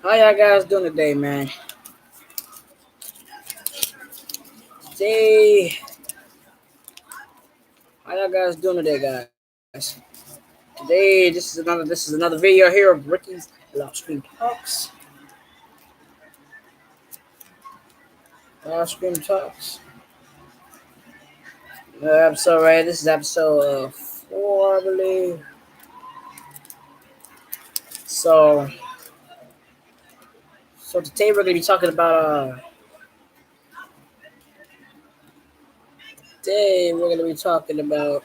How y'all guys doing today, man? Today, how y'all guys doing today, guys? Today, this is another video here of Rickie's livestream talks. Livestream talks. Episode right. This is episode 4, I believe. So, today we're gonna be talking about Today we're gonna be talking about.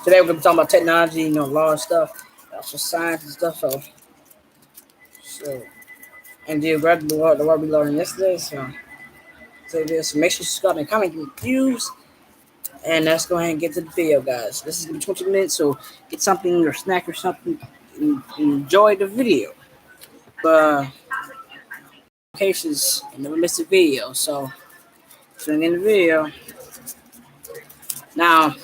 Today we're gonna be talking about technology, law and stuff, also science and stuff. So and geography, the word we learned yesterday. So this, make sure you subscribe and comment your views. And let's go ahead and get to the video, guys. This is gonna be 20 minutes, so get something or snack or something. And enjoy the video. Cases and never miss a video. So tune in the video. Now,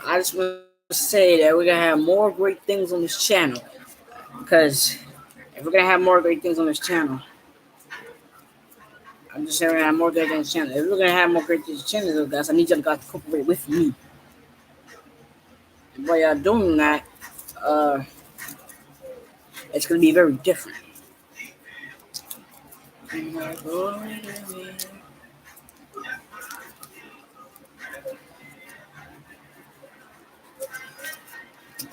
I just want to say that we're gonna have more great things on this channel. Because if we're gonna have more great things on this channel, I'm just saying we're gonna have more great things on this channel. If we're gonna have more great things on this channel, guys, I need y'all to cooperate with me. And while y'all doing that, it's gonna be very different.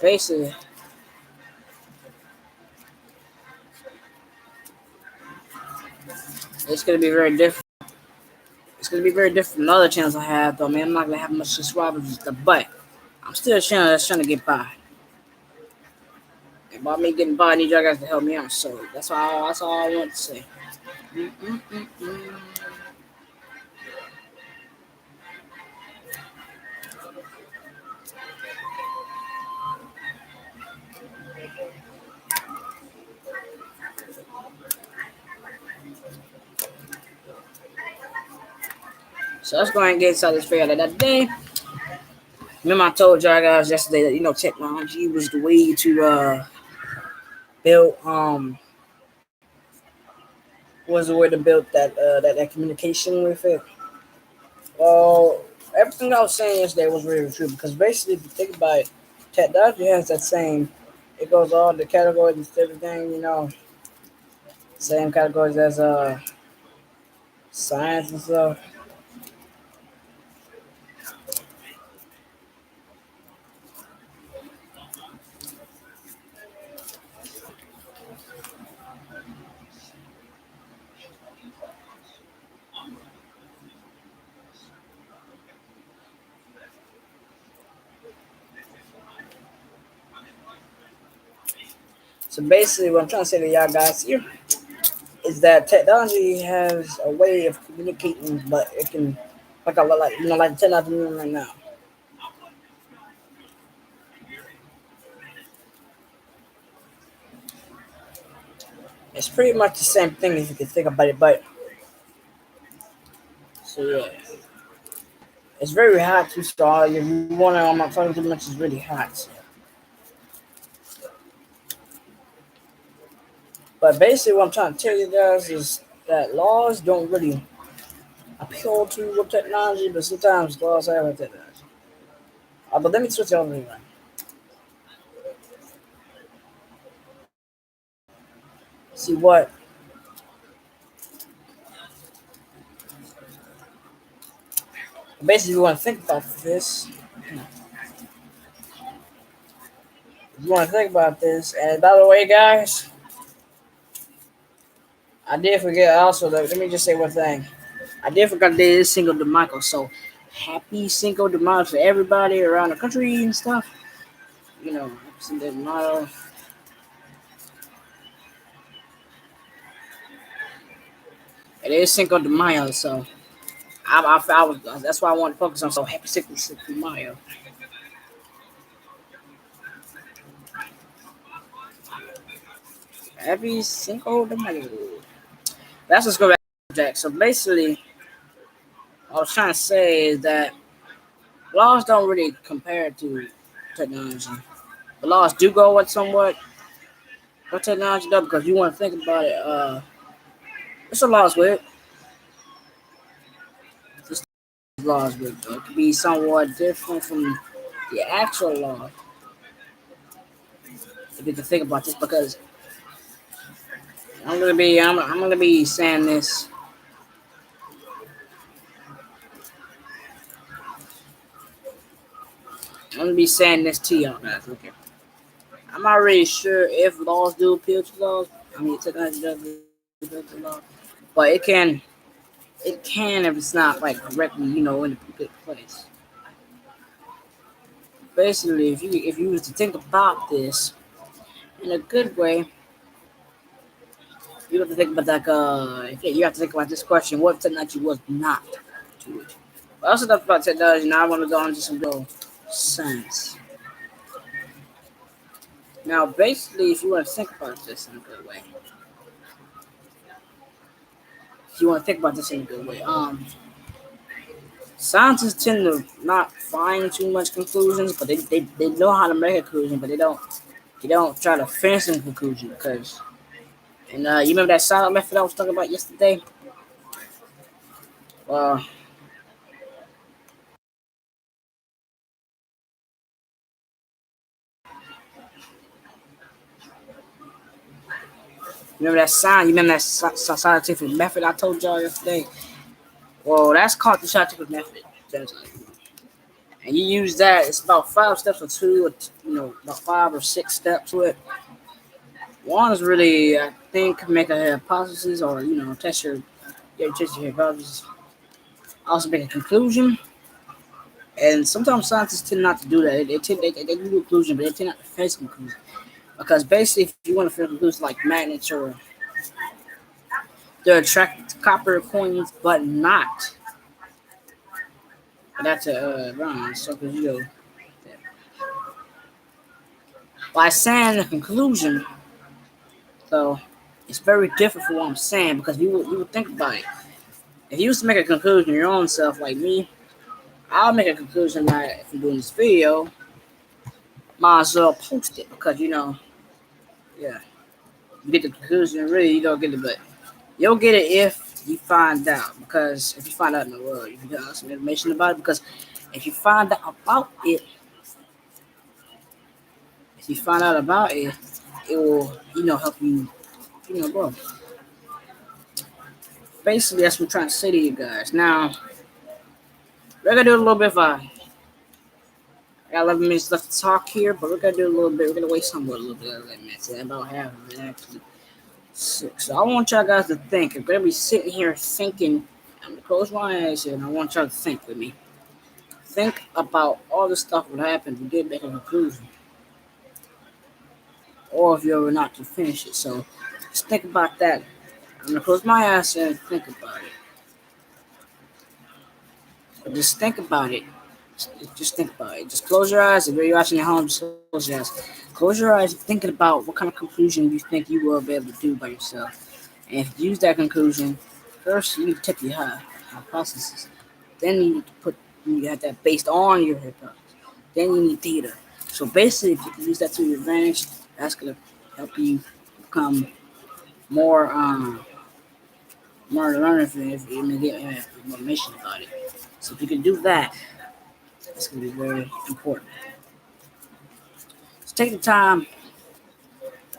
Basically, it's gonna be very different. It's gonna be very different from other channels I have, though. Man, I'm not gonna have much subscribers and stuff, but I'm still a channel that's trying to get by. And by me getting by, I need y'all guys to help me out. So that's all I want to say. So let's go ahead and get inside this video that day. Remember I told y'all guys yesterday that technology was the way to build was the way to build that communication with it. Well, everything I was saying yesterday was really true because basically if you think about it, technology has that same, it goes all the categories and everything, same categories as science and stuff. So basically what I'm trying to say to y'all guys here is that technology has a way of communicating, but it can like the technology we're doing right now. It's pretty much the same thing if you can think about it, but so yeah. It's very hot too, so if you wanna I'm not talking too much, it's really hot. So. But basically what I'm trying to tell you guys is that laws don't really appeal to technology, but sometimes laws have technology. But let me switch over here. See what basically you want to think about this. You want to think about this, and by the way, guys, I did forget also. Let me just say one thing. I did forget today is Cinco de Mayo, so happy Cinco de Mayo to everybody around the country and stuff. Cinco de Mayo. It is Cinco de Mayo, so I was that's why I wanted to focus on. So happy Cinco de Mayo. Happy Cinco de Mayo. That's what's going back to Jack. So basically, what I was trying to say is that laws don't really compare to technology. The laws do go with somewhat what technology does because you want to think about it. It's a laws with it. Just laws with it. It could be somewhat different from the actual law. If you can think about this, because I'm gonna be saying this. I'm gonna be saying this to y'all guys. Okay. I'm not really sure if laws do appeal to laws. I mean, technology does appeal to laws, but it can if it's not like correctly, in a good place. Basically, if you was to think about this in a good way, you have to think about like you have to think about this question: what if technology was not to it? But also talk about technology. Now I want to go into some real science. Now, basically, if you want to think about this in a good way, if you want to think about this in a good way, scientists tend to not find too much conclusions, but they know how to make a conclusion, but they don't try to finish the conclusion because. And you remember that silent method I was talking about yesterday? Well, remember that sign? You remember that scientific method I told y'all yesterday? Well, that's called the scientific method. And you use that. It's about 5 steps or two, or about 5 or 6 steps to it. One is really, I think, make a hypothesis or test your hypothesis. Also make a conclusion. And sometimes scientists tend not to do that. They do conclusion, but they tend not to face conclusion. Because basically, if you want to figure conclusions like magnets or they're attracted to copper coins, but not. But that's a wrong. So, because by saying the conclusion, so it's very different from what I'm saying because you would think about it. If you used to make a conclusion your own self, like me, I'll make a conclusion that if I'm doing this video, might as well post it because yeah, you get the conclusion. Really, you don't get it, but you'll get it if you find out. Because if you find out in the world, you got some information about it. Because if you find out about it, if you find out about it, it will help you grow. Basically, that's what I'm trying to say to you guys. Now, we're gonna do a little bit of I got 11 minutes left to talk here, but we're gonna do a little bit. We're gonna waste somewhat a little bit of 11 minutes, about half of it actually. So I want y'all guys to think. I'm gonna be sitting here thinking. I'm gonna close my eyes and I want y'all to think with me. Think about all the stuff that happened. We did make a conclusion, or if you ever not to finish it. So just think about that. I'm gonna close my eyes and think about it. But just think about it. Just think about it. Just close your eyes. If you're watching at home, just close your eyes. Close your eyes, thinking about what kind of conclusion you think you will be able to do by yourself. And if you use that conclusion, first you need to check your hypothesis. Then you need to you have that based on your hypothesis. Then you need data. So basically, if you can use that to your advantage, that's gonna help you become more more learning if you get information about it. So if you can do that, it's gonna be very important. So take the time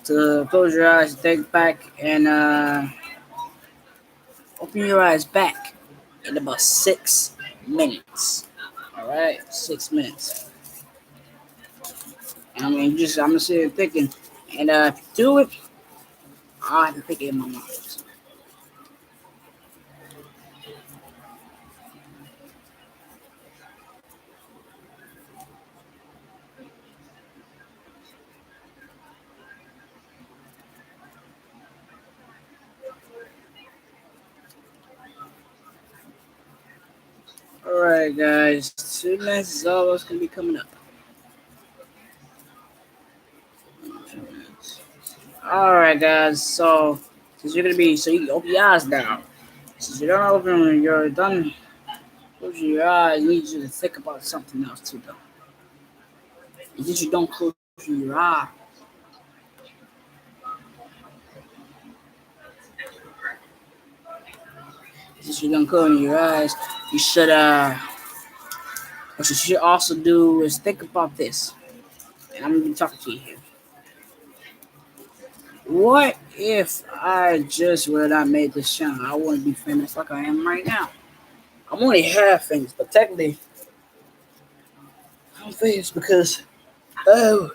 to close your eyes, think back, and open your eyes back in about 6 minutes. All right, 6 minutes. And I'm gonna sit here thinking, and if you do it, I'll have to think it in my mind. All right, guys, 2 minutes is all that's gonna be coming up. All right, guys. So since you're gonna be, so you can open your eyes now. Since you're done closing your eyes. I need you to think about something else too, though. is that you don't close your eye. Since you don't close your eyes, you should what you should also do is think about this. And I'm gonna be talking to you here. What if I just would not made this channel? I wouldn't be famous like I am right now. I'm only half famous, but technically I'm famous because oh,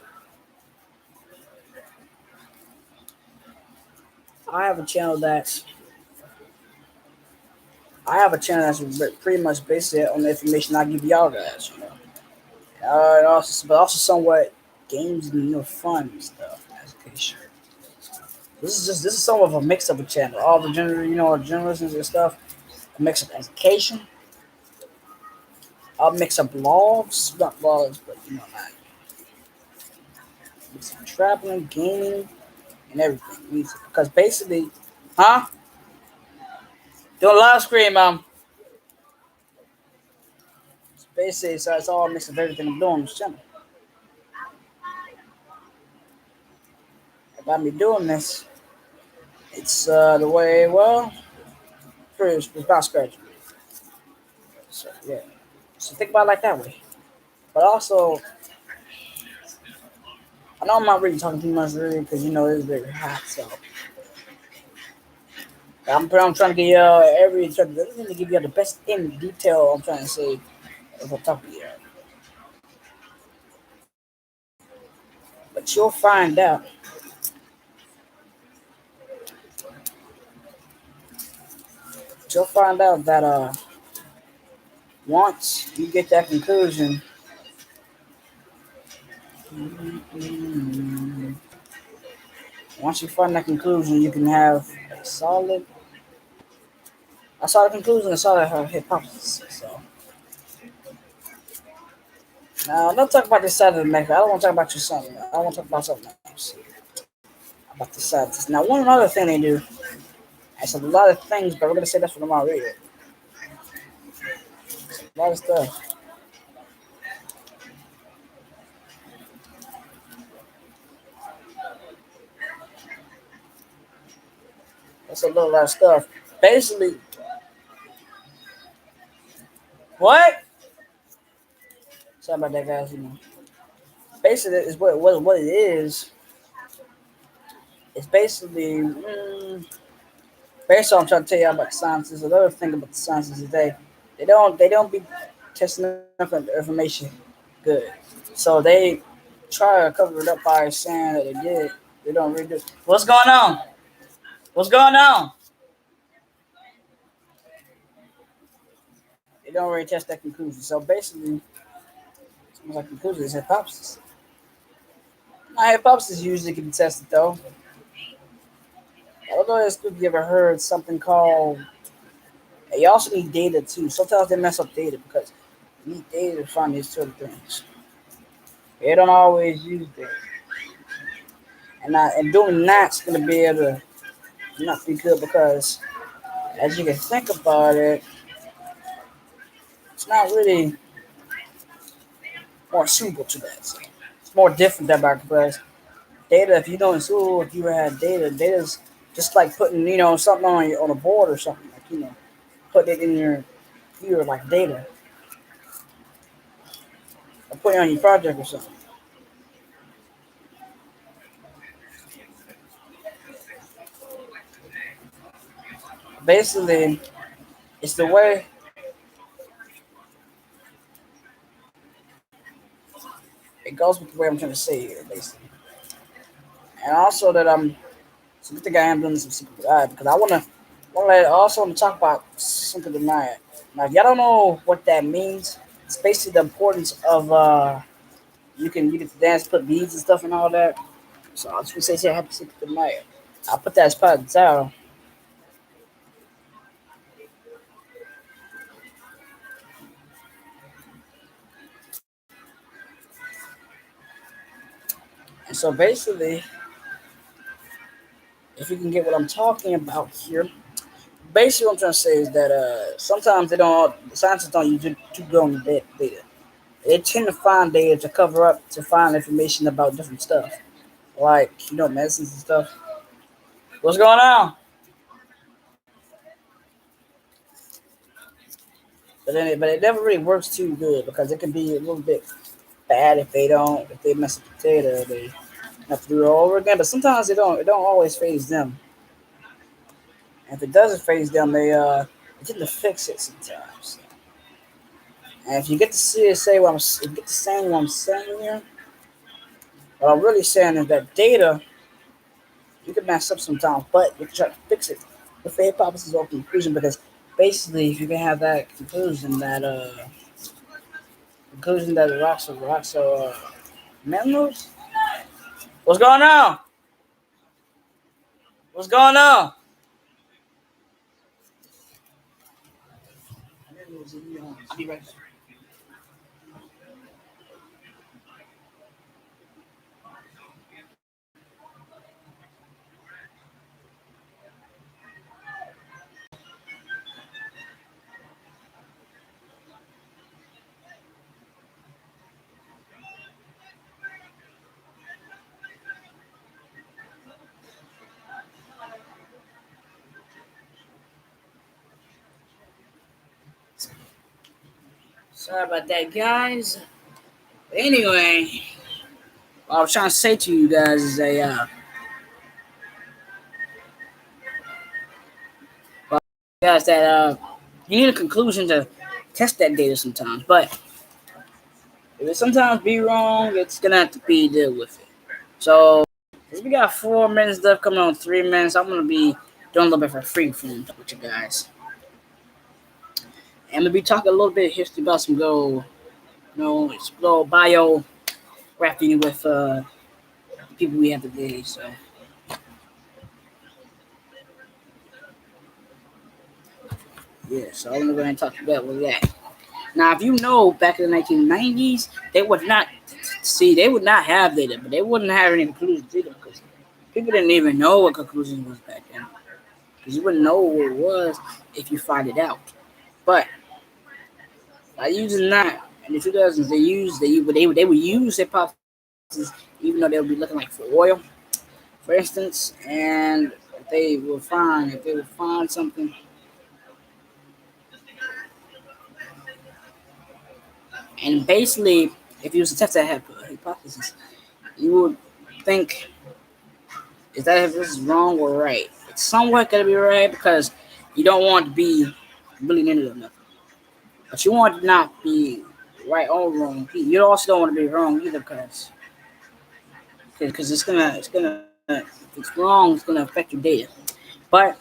I have a channel that's pretty much based on the information I give y'all guys. And also somewhat games and fun and stuff, education. This is somewhat of a mix of a channel. All the journalists and stuff. A mix of education. A mix of blogs, not blogs, but like mix of traveling, gaming, and everything. Because basically, huh? Doing live stream, basically, so it's all a mix of everything I'm doing on this channel. About me doing this, it's the way, well, it's about scratch. So, yeah. So think about it like that way. But also, I know I'm not really talking too much really because it's very hot. So I'm trying to give y'all to give you the best in detail. I'm trying to say if I talk to you. But you'll find out that once you get that conclusion, once you find that conclusion, you can have a solid conclusion, a solid hypothesis. So now, don't talk about this side of the maker. I don't want to talk about your son. I want to talk about something else. About the sides. Now, one other thing they do. It's a lot of things, but we're gonna say that's what I'm already. A lot of stuff. That's a lot of stuff. Basically, what? Sorry about that, guys. Basically, is what it is. It's basically based on I'm trying to tell you about the sciences. Another thing about the sciences is they don't be testing information good. So they try to cover it up by saying that they did. They don't really do. What's going on? What's going on? They don't really test that conclusion. So basically, like conclusion is hypothesis. Now, hypothesis usually can be tested though. I don't know if you ever heard something called. You also need data too. Sometimes they mess up data because you need data to find these certain things. They don't always use data, and doing that's going to be able to not be good because as you can think about it, it's not really more suitable to that. So it's more different than that because data. If you know in school, if you had data's just like putting something on a board or something like put it in your computer like data or put it on your project or something. Basically, it's the way it goes with the way I'm trying to say here, basically. And also that so I think I am doing some secret eye because I also want to talk about something tonight. Now, if y'all don't know what that means, it's basically the importance of you can dance, put beads and stuff and all that. So I just want to say happy secret tonight. I'll put that as part of the title. And so basically, if you can get what I'm talking about here, basically what I'm trying to say is that sometimes the scientists don't use too good on the data. They tend to find data to cover up to find information about different stuff, like medicines and stuff. What's going on? But it never really works too good because it can be a little bit bad if they mess up the data. They have to do it all over again. But sometimes it don't always phase them. And if it doesn't phase them, they tend to fix it sometimes. And if you get to see it, say what I'm if you get to saying what I'm saying here, what I'm really saying is that data you can mess up sometimes, but you can try to fix it with a hypothesis or conclusion because basically if you can have that conclusion that rocks are minerals. What's going on? What's going on? I'll be right back. Sorry about that, guys. Anyway, what I was trying to say to you guys is that you need a conclusion to test that data sometimes, but if it sometimes be wrong, it's gonna have to be deal with it. So since we got 4 minutes left, coming on 3 minutes, I'm gonna be doing a little bit of a free form with you guys. And I'm gonna be talking a little bit of history about some it's little biography with people we have today. So yeah, so I'm gonna go ahead and talk about with that. Now, if you know, back in the 1990s, they would not have data, but they wouldn't have any conclusions either because people didn't even know what conclusions was back then. Because you wouldn't know what it was if you find it out. But by using that in the 2000s, they would use hypotheses even though they would be looking like for oil, for instance, and if they would find something, and basically, if you was to test that hypothesis, you would think is that if this is wrong or right. It's somewhat gonna be right because you don't want to be really into nothing, but you want to not be right or wrong. You also don't want to be wrong either because if it's wrong, it's gonna affect your data. But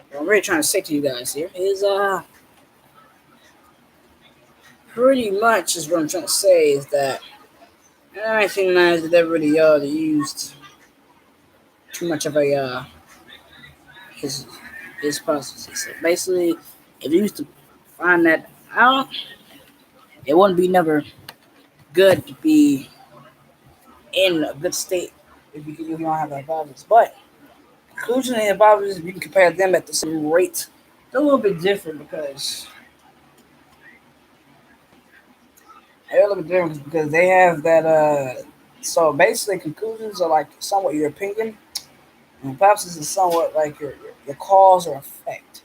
what I'm really trying to say to you guys here is pretty much is what I'm trying to say is that in the 1990s they really used too much of a his his processes. So basically, if you used to find that out, it wouldn't be never good to be in a good state if you don't have that hypothesis. But conclusion and hypothesis, you can compare them at the same rate. It's a little bit different because they have that. So basically, conclusions are like somewhat your opinion, and hypothesis is somewhat like your cause or effect.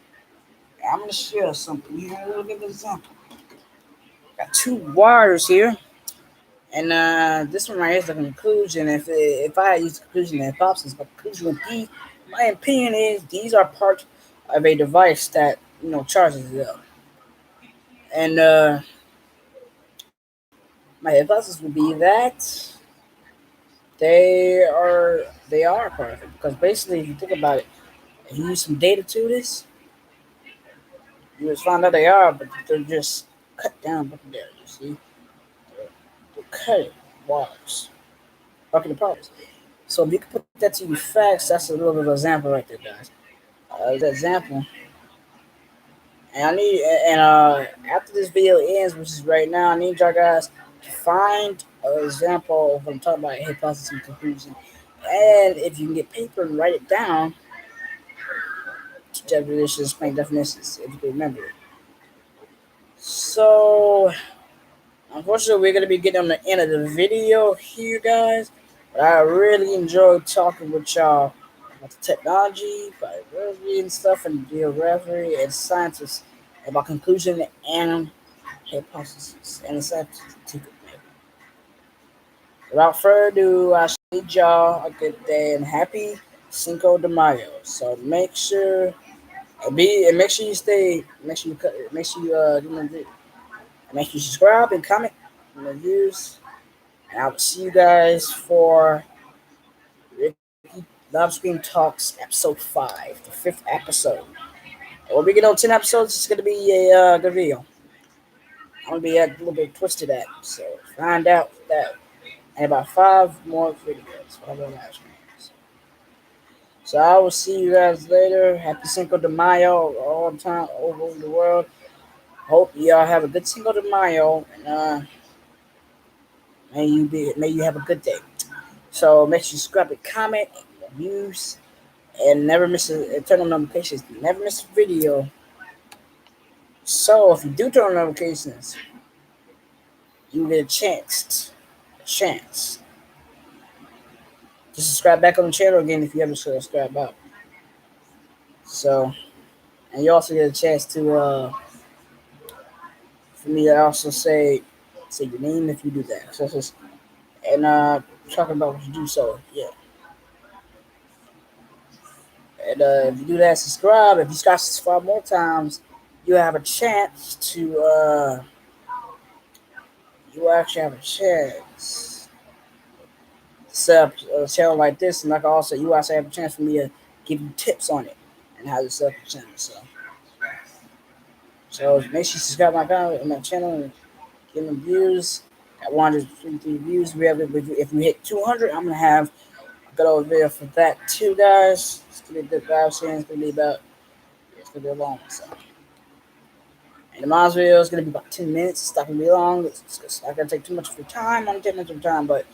I'm gonna share something. You have a little bit of example. Got two wires here. And this one right here is the conclusion. If I use the conclusion and hypothesis, but conclusion would be, my opinion is these are part of a device that charges it up. And my hypothesis would be that they are part of it because basically, if you think about it, if you use some data to this, you would find out they are, but they're just cut down. But there, you see, they're cut wires, broken apart. So if you can put that to your facts, that's a little bit of an example right there, guys. The example. And after this video ends, which is right now, I need y'all guys to find an example of what I'm talking about, hypothesis and conclusion. And if you can get paper and write it down, definitions, plain definitions, if you can remember it. So Unfortunately, we're gonna be getting on the end of the video here, guys. But I really enjoyed talking with y'all about the technology, biology and stuff, and geography and sciences about conclusion and hypothesis and the scientific. Without further ado, I bid y'all a good day and happy Cinco de Mayo. So make sure you stay, make sure you make sure you subscribe and comment and reviews. And I will see you guys for Ricky Live Stream Talks episode 5, the 5th episode. When we get on 10 episodes, it's gonna be a good video. I'm gonna be a little bit twisted at, so find out that and about 5 more videos. So I will see you guys later. Happy Cinco de Mayo all the time all over the world. Hope y'all have a good Cinco de Mayo, and may you have a good day. So make sure you subscribe and comment, views, and never miss turn on notifications. Never miss a video. So if you do turn on notifications, you get a chance to subscribe back on the channel again if you haven't subscribed out. So, and you also get a chance to for me to also say your name if you do that. And talking about what you do. So yeah, and if you do that, subscribe. If you subscribe more times, you have a chance to you actually have a chance to set up a channel like this, and you also have a chance for me to give you tips on it and how to set up a channel. So make sure you subscribe to my channel and give them views. At 153 views, if we hit 200, I'm gonna have a good old video for that too, guys. It's gonna be a good live stream. It's gonna be a long one. So. And the Miles video is gonna be about 10 minutes. It's not gonna be long. It's not gonna take too much of your time. I'm 10 minutes of time, but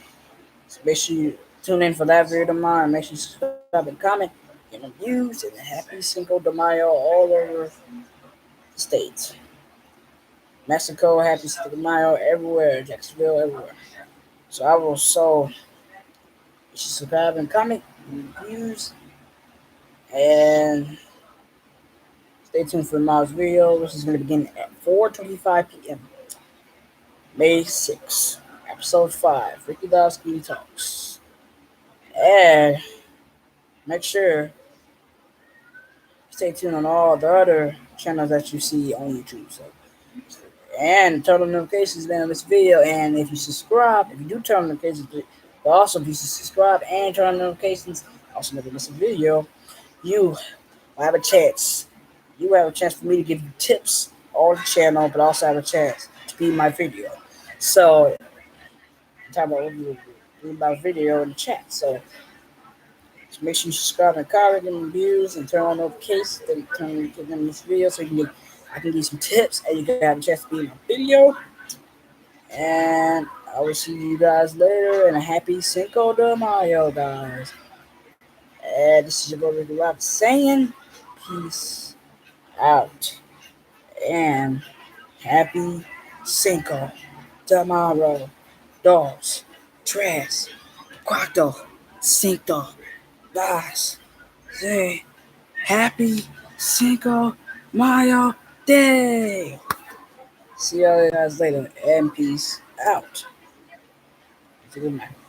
so make sure you tune in for that video tomorrow. Make sure you subscribe and comment, give them views, and a happy Cinco de Mayo all over the states. Mexico, happy Cinco de Mayo everywhere, Jacksonville, everywhere. So I will you should subscribe and comment, views, and stay tuned for tomorrow's video, which is going to begin at 4:25 p.m. May 6th, episode 5, Ricky Livestream Talks. And make sure stay tuned on all the other channels that you see on YouTube. So, and turn on notifications on this video. And if you subscribe, if you do turn on notifications, but also if you subscribe and turn on notifications, also never miss a video, you will have a chance. You have a chance for me to give you tips on the channel, but also have a chance to be in my video. So, talk about video in the chat. So make sure you subscribe and comment and reviews and turn on notifications and turn on this video so I can give you some tips and you can have a chance to be in my video. And I will see you guys later and a happy Cinco de Mayo, guys. And this is your boy Ricky Rock saying peace out and happy Cinco de Mayo. Dos, tres, cuatro, cinco, das. Say happy Cinco Mayo Day. See y'all guys later and peace out. Good night.